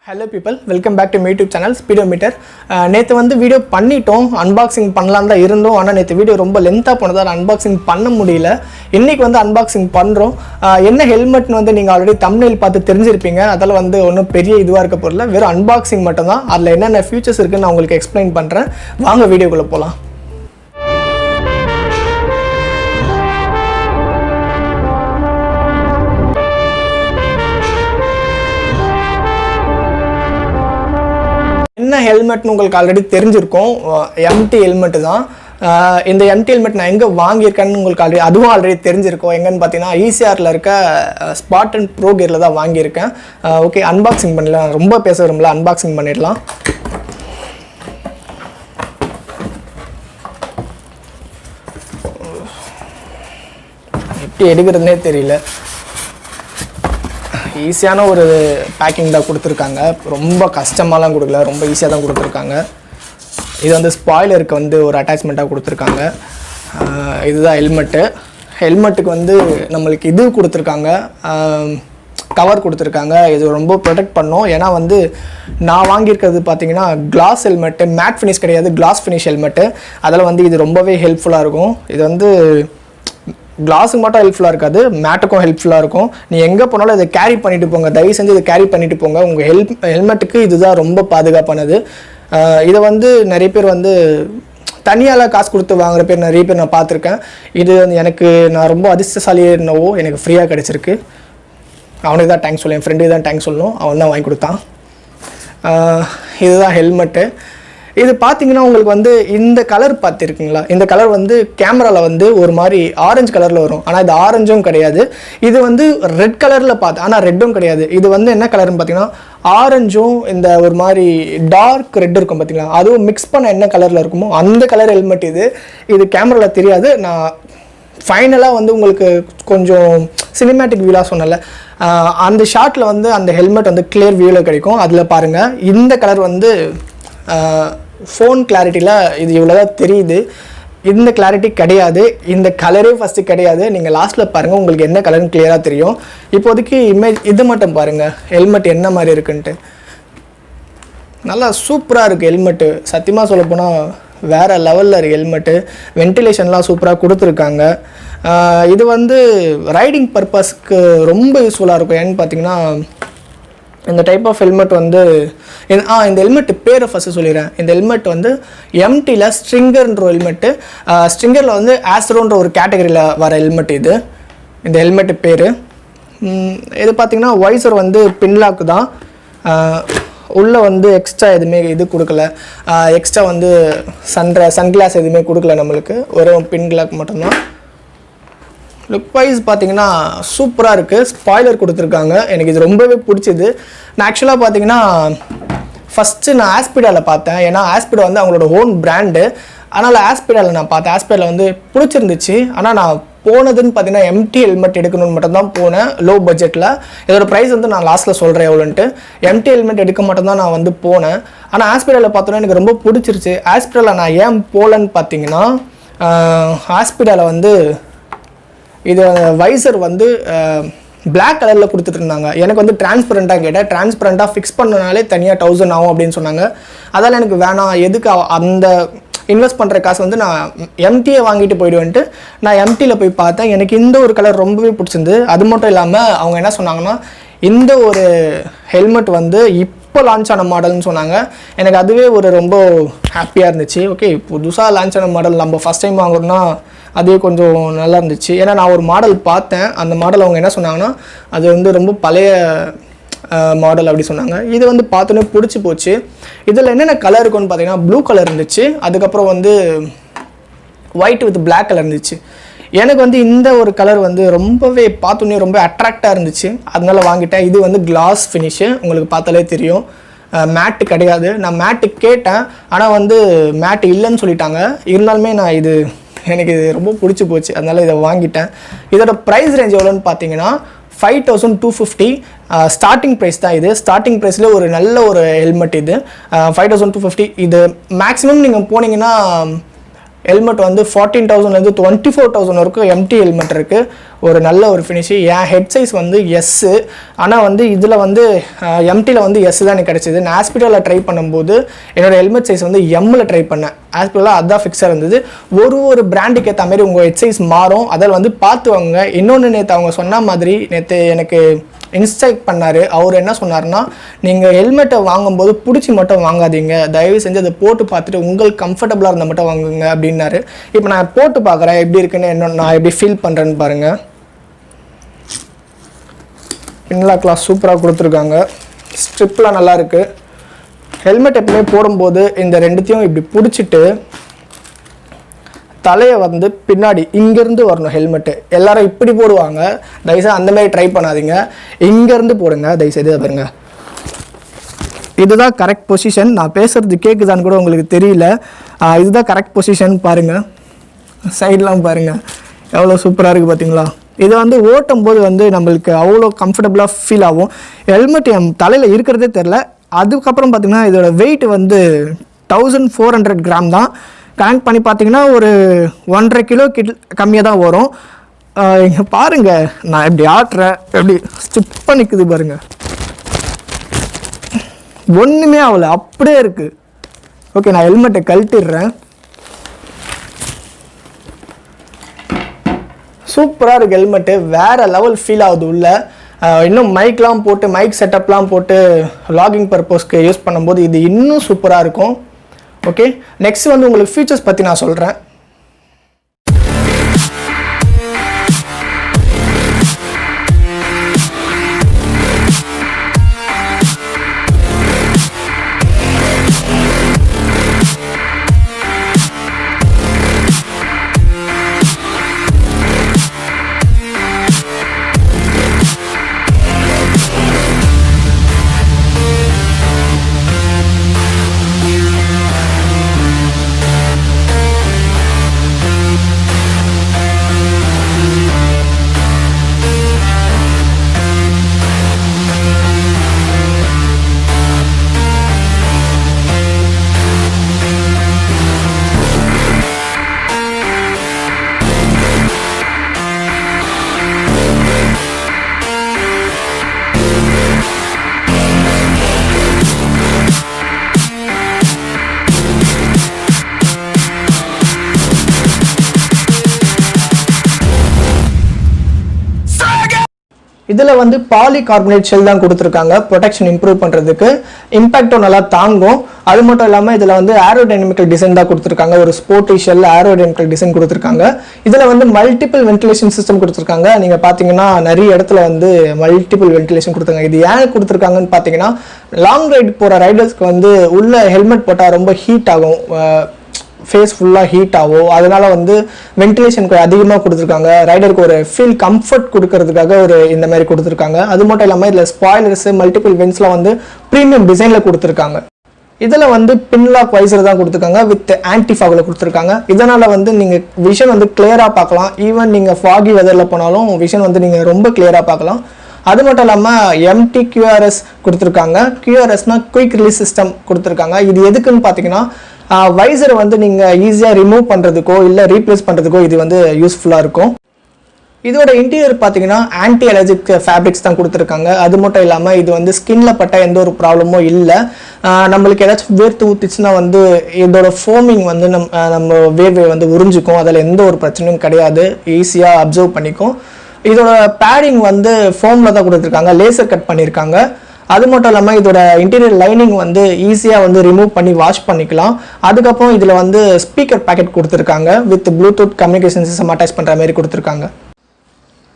Hello people, welcome back to my YouTube channel Speedometer. நேத்து வந்து video பண்ணிட்டோம், unboxing பண்ணலாம் தான் இருந்தோம். ஆனா நேத்து வீடியோ ரொம்ப லென்த்தா போனதால அன்பாக்சிங் பண்ண முடியல. இன்னைக்கு வந்து அன்பாக்சிங் பண்றோம். என்ன ஹெல்மெட்னு வந்து நீங்க ஆல்ரெடி தம்ப்நெயில் பார்த்து தெரிஞ்சிருப்பீங்க. அதனால வந்து ஒன்றும் பெரிய இதுவா இருக்க போறல, வெறும் அன்பாக்சிங் மட்டும் தான். அதுல என்னென்ன ஃபீச்சர்ஸ் இருக்குன்னு நான் உங்களுக்கு எக்ஸ்பிளைன் பண்றேன். வாங்க வீடியோக்குள்ள போலாம். என்ன ஹெல்மெட்னு உங்களுக்கு ஆல்ரெடி தெரிஞ்சிருக்கும், எம்டி ஹெல்மெட் தான். இந்த எம்டி ஹெல்மெட் நான் எங்கே வாங்கியிருக்கேன்னு உங்களுக்கு அதுவும் ஆல்ரெடி தெரிஞ்சிருக்கும். எங்கன்னு பார்த்தீங்கன்னா ஈசிஆரில் இருக்க ஸ்பாட்டன் ப்ரோ கியரில் தான் வாங்கியிருக்கேன். ஓகே, அன்பாக்சிங் பண்ணலாம். ரொம்ப பேச விரும்பல, அன்பாக்சிங் பண்ணிடலாம். எப்படி எடுக்கிறதுனே தெரியல. ஈஸியான ஒரு பேக்கிங் தான் கொடுத்துருக்காங்க, ரொம்ப கஷ்டமாலாம் கொடுக்கல, ரொம்ப ஈஸியாக தான் கொடுத்துருக்காங்க. இது வந்து ஸ்பாய்லருக்கு வந்து ஒரு அட்டாச்மெண்ட்டாக கொடுத்துருக்காங்க. இதுதான் ஹெல்மெட்டுக்கு வந்து நம்மளுக்கு இது கொடுத்துருக்காங்க, கவர் கொடுத்துருக்காங்க. இது ரொம்ப ப்ரொடெக்ட் பண்ணும். ஏன்னா வந்து நான் வாங்கியிருக்கிறது பார்த்தீங்கன்னா கிளாஸ் ஹெல்மெட்டு, மேட் ஃபினிஷ் கிடையாது, கிளாஸ் ஃபினிஷ் ஹெல்மெட்டு. அதில் வந்து இது ரொம்பவே ஹெல்ப்ஃபுல்லாக இருக்கும். இது வந்து கிளாஸுக்கு மட்டும் ஹெல்ப்ஃபுல்லாக இருக்காது, மேட்டுக்கும் ஹெல்ப்ஃபுல்லாக இருக்கும். நீ எங்கே போனாலும் இதை கேரி பண்ணிட்டு போங்க, தயவு செஞ்சு இதை கேரி பண்ணிட்டு போங்க. உங்கள் ஹெல்மெட்டுக்கு இதுதான் ரொம்ப பாதுகாப்பானது. இதை வந்து நிறைய பேர் வந்து தனியால் காசு கொடுத்து வாங்குற பேர் நிறைய பேர் நான் பார்த்துருக்கேன். இது வந்து எனக்கு நான் ரொம்ப அதிர்ஷ்டசாலியே என்னவோ, எனக்கு ஃப்ரீயாக கிடச்சிருக்கு. அவனுக்கு தான் தேங்க்ஸ் சொல்லணும், என் ஃப்ரெண்டுக்கு தான் தேங்க்ஸ் சொல்லணும், அவன் தான் வாங்கி கொடுத்தான். இதுதான் ஹெல்மெட்டு. இது பார்த்தீங்கன்னா உங்களுக்கு வந்து இந்த கலர் பார்த்துருக்கீங்களா, இந்த கலர் வந்து கேமராவில் வந்து ஒரு மாதிரி ஆரஞ்சு கலரில் வரும். ஆனால் இது ஆரஞ்சும் கிடையாது, இது வந்து ரெட் கலரில் ஆனால் ரெட்டும் கிடையாது. இது வந்து என்ன கலர்னு பார்த்தீங்கன்னா ஆரஞ்சும் இந்த ஒரு மாதிரி டார்க் ரெட் இருக்கும் பார்த்தீங்களா, அதுவும் மிக்ஸ் பண்ண என்ன கலரில் இருக்குமோ அந்த கலர் ஹெல்மெட். இது கேமராவில் தெரியாது. நான் ஃபைனலாக வந்து உங்களுக்கு கொஞ்சம் சினிமேட்டிக் வியூலாக சொன்னல, அந்த ஷாட்டில் வந்து அந்த ஹெல்மெட் வந்து கிளியர் வியூவில் கிடைக்கும். அதில் பாருங்கள், இந்த கலர் வந்து ஃபோன் கிளாரிட்டியில் இது இவ்வளோதான் தெரியுது. இந்த கிளாரிட்டி கிடையாது, இந்த கலரே ஃபஸ்ட்டு கிடையாது. நீங்கள் லாஸ்ட்டில் பாருங்கள், உங்களுக்கு என்ன கலர்னு கிளியராக தெரியும். இப்போதைக்கு இமேஜ் இது மட்டும் பாருங்கள், ஹெல்மெட் என்ன மாதிரி இருக்குன்ட்டு. நல்லா சூப்பராக இருக்குது ஹெல்மெட்டு. சத்தியமாக சொல்லப்போனால் வேறு லெவலில் இருக்குது ஹெல்மெட்டு. வென்டிலேஷன்லாம் சூப்பராக கொடுத்துருக்காங்க. இது வந்து ரைடிங் பர்பஸ்க்கு ரொம்ப யூஸ்ஃபுல்லாக இருக்கும். ஏன்னு பார்த்தீங்கன்னா இந்த டைப் ஆஃப் ஹெல்மெட் வந்து இந்த ஹெல்மெட்டு பேரை ஃபஸ்ட்டு சொல்லிடுறேன். இந்த ஹெல்மெட் வந்து எம்டியில் ஸ்ட்ரிங்கர்ன்ற ஹெல்மெட்டு. ஸ்ட்ரிங்கரில் வந்து ஆஸ்ட்ரோன்ற ஒரு கேட்டகரியில் வர ஹெல்மெட் இது. இந்த ஹெல்மெட்டு பேர் இது பார்த்திங்கன்னா வைசர் வந்து பின்லாக்கு தான். உள்ளே வந்து எக்ஸ்ட்ரா எதுவுமே இது கொடுக்கல, எக்ஸ்ட்ரா வந்து சன்கிளாஸ் எதுவுமே கொடுக்கல நம்மளுக்கு, ஒரு பின் கிளாக் மட்டும்தான். லுக் வைஸ் பார்த்தீங்கன்னா சூப்பராக இருக்குது. ஸ்பாய்லர் கொடுத்துருக்காங்க, எனக்கு இது ரொம்பவே பிடிச்சிது. நான் ஆக்சுவலாக பார்த்தீங்கன்னா ஃபஸ்ட்டு நான் ஆஸ்பிடாவில் பார்த்தேன். ஏன்னா ஆஸ்பிடா வந்து அவங்களோட ஓன் பிராண்டு, அதனால் ஆஸ்பிடாவில் நான் பார்த்தேன். ஆஸ்பிடாவில் வந்து பிடிச்சிருந்துச்சு. ஆனால் நான் போனதுன்னு பார்த்தீங்கன்னா எம்டி ஹெல்மெட் எடுக்கணும்னு மட்டும்தான் போனேன், லோ பட்ஜெட்டில். இதோட ப்ரைஸ் வந்து நான் லாஸ்ட்டில் சொல்கிறேன் எவ்வளோன்ட்டு. எம்டி ஹெல்மெட் எடுக்க மட்டும்தான் நான் வந்து போனேன். ஆனால் ஆஸ்பிடாவில் பார்த்தோன்னா எனக்கு ரொம்ப பிடிச்சிருச்சு. ஆஸ்பிடாவில் நான் ஏன் போகலன்னு பார்த்தீங்கன்னா, ஆஸ்பிடாவில் வந்து இது வைசர் வந்து பிளாக் கலரில் கொடுத்துட்டு இருந்தாங்க. எனக்கு வந்து டிரான்ஸ்பரண்ட்டாக கேட்டேன், டிரான்ஸ்பரண்ட்டாக ஃபிக்ஸ் பண்ணனாலே தனியாக 1000 ஆகும் அப்படின்னு சொன்னாங்க. அதால் எனக்கு வேணாம், எதுக்கு அந்த இன்வெஸ்ட் பண்ணுற காசு வந்து நான் எம்டியை வாங்கிட்டு போயிடுவேன்ட்டு நான் எம்டியில் போய் பார்த்தேன். எனக்கு இந்த ஒரு கலர் ரொம்பவே பிடிச்சிருந்து. அது மட்டும் இல்லாமல் அவங்க என்ன சொன்னாங்கன்னா, இந்த ஒரு ஹெல்மெட் வந்து இப்போ லான்ச் ஆன மாடல்னு சொன்னாங்க. எனக்கு அதுவே ஒரு ரொம்ப ஹாப்பியாக இருந்துச்சு. ஓகே, புதுசாக லான்ச் ஆன மாடல் நம்ம ஃபஸ்ட் டைம் வாங்குறோன்னா அதுவே கொஞ்சம் நல்லா இருந்துச்சு. ஏன்னா நான் ஒரு மாடல் பார்த்தேன், அந்த மாடல் அவங்க என்ன சொன்னாங்கன்னா அது வந்து ரொம்ப பழைய மாடல் அப்படி சொன்னாங்க. இது வந்து பார்த்தோன்னே பிடிச்சி போச்சு. இதில் என்னென்ன கலர் இருக்குன்னு பார்த்தீங்கன்னா ப்ளூ கலர் இருந்துச்சு, அதுக்கப்புறம் வந்து ஒயிட் வித் பிளாக் கலர் இருந்துச்சு. எனக்கு வந்து இந்த ஒரு கலர் வந்து ரொம்பவே பார்த்தோன்னே ரொம்ப அட்ராக்டாக இருந்துச்சு, அதனால வாங்கிட்டேன். இது வந்து கிளாஸ் ஃபினிஷு, உங்களுக்கு பார்த்தாலே தெரியும், மேட்டு கிடையாது. நான் மேட்டு கேட்டேன், ஆனால் வந்து மேட்டு இல்லைன்னு சொல்லிட்டாங்க. இருந்தாலுமே நான் எனக்கு இது ரொம்ப பிடிச்சி போச்சு, அதனால் இதை வாங்கிட்டேன். இதோட ப்ரைஸ் ரேஞ்ச் எவ்வளோன்னு பார்த்தீங்கன்னா 5250 ஸ்டார்டிங் ப்ரைஸ் தான். இது ஸ்டார்டிங் ப்ரைஸில் ஒரு நல்ல ஒரு ஹெல்மெட். இது 5250. இது மேக்ஸிமம் நீங்கள் போனீங்கன்னா ஹெல்மெட் வந்து 14,000லேருந்து 24,000 வரைக்கும் எம்டி ஹெல்மெட் இருக்குது. ஒரு நல்ல ஒரு ஃபினிஷு. என் ஹெட் சைஸ் வந்து எஸ்ஸு, ஆனால் வந்து இதில் வந்து எம்டியில் வந்து எஸ் தான் எனக்கு கிடச்சிது. நான் ஹாஸ்பிட்டலில் ட்ரை பண்ணும்போது என்னோடய ஹெல்மெட் சைஸ் வந்து எம்மில் ட்ரை பண்ணேன். ஹாஸ்பிட்டலில் அதுதான் ஃபிக்ஸாக இருந்தது. ஒரு பிராண்டுக்கு ஏற்ற மாதிரி உங்கள் ஹெட் சைஸ் மாறும், அதில் வந்து பார்த்து வாங்க. இன்னொன்று நேற்று அவங்க சொன்ன மாதிரி நேற்று எனக்கு இன்ஸ்ட்ரக்ட் பண்ணார். அவர் என்ன சொன்னார்னா, நீங்கள் ஹெல்மெட்டை வாங்கும்போது பிடிச்சி மட்டும் வாங்காதீங்க, தயவு செஞ்சு அதை போட்டு பார்த்துட்டு உங்களுக்கு கம்ஃபர்டபுளாக இருந்தால் மட்டும் வாங்குங்க அப்படின்னாரு. இப்போ நான் போட்டு பார்க்குறேன் எப்படி இருக்குன்னு, நான் எப்படி ஃபீல் பண்ணுறேன்னு பாருங்கள். பின்லாக்லாம் சூப்பராக கொடுத்துருக்காங்க, ஸ்ட்ரிப்லாம் நல்லாயிருக்கு. ஹெல்மெட் எப்பவுமே போடும்போது இந்த ரெண்டுத்தையும் இப்படி பிடிச்சிட்டு தலையை வந்து பின்னாடி இங்கேருந்து வரணும். ஹெல்மெட்டு எல்லாரும் இப்படி போடுவாங்க, தயவுசெய்து அந்த மாதிரி ட்ரை பண்ணாதீங்க, இங்கேருந்து போடுங்க தயவுசெய்து. பாருங்க, இதுதான் கரெக்ட் பொசிஷன். நான் பேசுகிறது கேட்குதான்னு கூட உங்களுக்கு தெரியல. இதுதான் கரெக்ட் பொசிஷன். பாருங்கள், சைட்லாம் பாருங்கள் எவ்வளோ சூப்பராக இருக்குது பார்த்தீங்களா. இதை வந்து ஓட்டும் போது வந்து நம்மளுக்கு அவ்வளோ கம்ஃபர்டபுளாக ஃபீல் ஆகும். ஹெல்மெட் என் தலையில் இருக்கிறதே தெரில. அதுக்கப்புறம் பார்த்திங்கன்னா இதோட வெயிட் வந்து 1400 கிராம் தான். கனெக்ட் பண்ணி பார்த்தீங்கன்னா ஒரு 1.5 கிலோ கம்மியாக தான் வரும். இங்கே பாருங்கள், நான் எப்படி ஆட்டுறேன், எப்படி ஸ்டிப்பாக நிற்குது பாருங்கள், ஒன்றுமே ஆகலை, அப்படியே இருக்குது. ஓகே, நான் ஹெல்மெட்டை கழட்டிடுறேன். சூப்பராக இருக்குது ஹெல்மெட்டு, வேறு லெவல் ஃபீல் ஆகுது உள்ள. இன்னும் மைக்லாம் போட்டு, மைக் செட்டப்லாம் போட்டு வ்ளாகிங் பர்பஸ்க்கு யூஸ் பண்ணும்போது இது இன்னும் சூப்பராக இருக்கும். ஓகே, நெக்ஸ்ட் வந்து உங்களுக்கு ஃபீச்சர்ஸ் பற்றி நான் சொல்கிறேன். இதில் வந்து பாலிகார்பனேட் ஷெல் தான் கொடுத்துருக்காங்க, ப்ரொடெக்ஷன் இம்ப்ரூவ் பண்ணுறதுக்கு. இம்பாக்டும் நல்லா தாங்கும். அது மட்டும் இல்லாமல் இதில் வந்து ஏரோடைனமிக்கல் டிசைன் தான் கொடுத்துருக்காங்க. ஒரு ஸ்போர்ட்டி ஷெல் ஏரோடைனமிக்கல் டிசைன் கொடுத்துருக்காங்க. இதில் வந்து மல்டிபிள் வென்டிலேஷன் சிஸ்டம் கொடுத்துருக்காங்க. நீங்கள் பார்த்தீங்கன்னா நிறைய இடத்துல வந்து மல்டிபிள் வென்டிலேஷன் கொடுத்துருக்காங்க. இது ஏன் கொடுத்துருக்காங்கன்னு பார்த்தீங்கன்னா, லாங் ரைடு போகிற ரைடர்ஸ்க்கு வந்து உள்ள ஹெல்மெட் போட்டால் ரொம்ப ஹீட் ஆகும், ஃபேஸ் ஃபுல்லாக ஹீட் ஆகும். அதனால் வந்து வென்டிலேஷனுக்கு அதிகமாக கொடுத்துருக்காங்க. ரைடருக்கு ஒரு ஃபீல் கம்ஃபர்ட் கொடுக்கறதுக்காக ஒரு இந்த மாதிரி கொடுத்துருக்காங்க. அது மட்டும் இல்லாமல் இதில் ஸ்பாய்லர்ஸு மல்டிபிள் வென்ஸ்லாம் வந்து ப்ரீமியம் டிசைனில் கொடுத்துருக்காங்க. இதில் வந்து பின்லாக் வைசர் தான் கொடுத்துருக்காங்க, வித் ஆன்டிஃபாகில் கொடுத்துருக்காங்க. இதனால் வந்து நீங்கள் விஷன் வந்து கிளியராக பார்க்கலாம். ஈவன் நீங்கள் ஃபாகி வெதரில் போனாலும் விஷன் வந்து நீங்கள் ரொம்ப கிளியராக பார்க்கலாம். அது மட்டும் இல்லாமல் எம்டி QRS கொடுத்துருக்காங்க. QRSனால் குயிக் ரிலீஸ் சிஸ்டம் கொடுத்துருக்காங்க. இது எதுக்குன்னு பார்த்தீங்கன்னா, வைசரை வந்து நீங்கள் ஈஸியாக ரிமூவ் பண்ணுறதுக்கோ இல்லை ரீப்ளேஸ் பண்ணுறதுக்கோ இது வந்து யூஸ்ஃபுல்லாக இருக்கும். இதோட இன்டீரியர் பார்த்தீங்கன்னா ஆன்டி அலர்ஜிக் ஃபேப்ரிக்ஸ் தான் கொடுத்துருக்காங்க. அது மட்டும் இல்லாமல் இது வந்து ஸ்கின்ல பட்ட எந்த ஒரு ப்ராப்ளமும் இல்லை. நம்மளுக்கு ஏதாச்சும் வேர்த்து ஊற்றிச்சுன்னா வந்து இதோட ஃபோமிங் வந்து நம்ம வேர்வை வந்து உறிஞ்சிக்கும். அதில் எந்த ஒரு பிரச்சனையும் கிடையாது, ஈஸியாக அப்சர்வ் பண்ணிக்கும். இதோட பேடிங் வந்து ஃபோமில் தான் கொடுத்துருக்காங்க, லேசர் கட் பண்ணியிருக்காங்க. அது மட்டும் இல்லாமல் இதோட இன்டீரியர் லைனிங் வந்து ஈஸியாக வந்து ரிமூவ் பண்ணி வாஷ் பண்ணிக்கலாம். அதுக்கப்புறம் இதில் வந்து ஸ்பீக்கர் பேக்கெட் கொடுத்துருக்காங்க, with Bluetooth communication system attach பண்ணுற மாதிரி கொடுத்துருக்காங்க.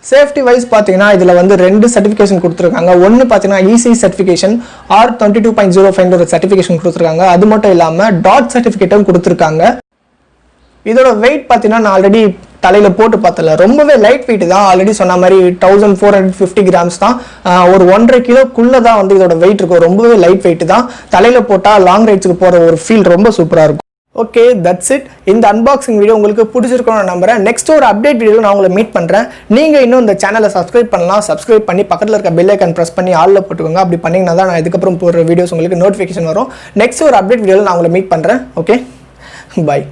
சேஃப்டி வைஸ் பார்த்தீங்கன்னா இதில் வந்து 2 சர்டிஃபிகேஷன் கொடுத்துருக்காங்க. ஒன்று பார்த்தீங்கன்னா EC சர்டிஃபிகேஷன் R22.05 ஒரு சர்டிஃபிகேஷன் கொடுத்துருக்காங்க. அது மட்டும் இல்லாமல் டாட் சர்டிஃபிகேட்டும் கொடுத்துருக்காங்க. இதோட வெயிட் பார்த்தீங்கன்னா நான் ஆல்ரெடி தலையில் போட்டு பார்த்தல, ரொம்பவே லைட் வெயிட் தான். ஆல்ரெடி சொன்ன மாதிரி 1450 கிராம்ஸ் தான். ஒரு 1.5 கிலோக்குள்ளே தான் வந்து இதோட வெயிட் இருக்கும். ரொம்பவே லைட் வெயிட் தான். தலையில் போட்டால் லாங் ரைட்ஸுக்கு போகிற ஒரு ஃபீல் ரொம்ப சூப்பராக இருக்கும். Okay, that's it. இந்த அன்பாக்சிங் வீடியோ உங்களுக்கு பிடிச்சிருக்கணும்னு நான் நம்புறேன். நெக்ஸ்ட் ஒரு அப்டேட் வீடியோ நான் உங்களை மீட் பண்ணுறேன். நீங்கள் இன்னும் இந்த சேனலை சப்ஸ்கிரைப் பண்ணலாம். சப்ஸ்கிரைப் பண்ணி பக்கத்தில் இருக்க பெல் ஐக்கன் ப்ரெஸ் பண்ணி ஆல்ல போட்டுக்கோங்க. அப்படி பண்ணிங்கன்னா தான் நான் இதுக்கப்புறம் போடுற வீடியோஸ் உங்களுக்கு நோட்டிஃபிகேஷன் வரும். நெக்ஸ்ட் ஒரு அப்டேட் வீடியோவில் நான் உங்களை மீட் பண்ணுறேன். ஓகே, பாய்.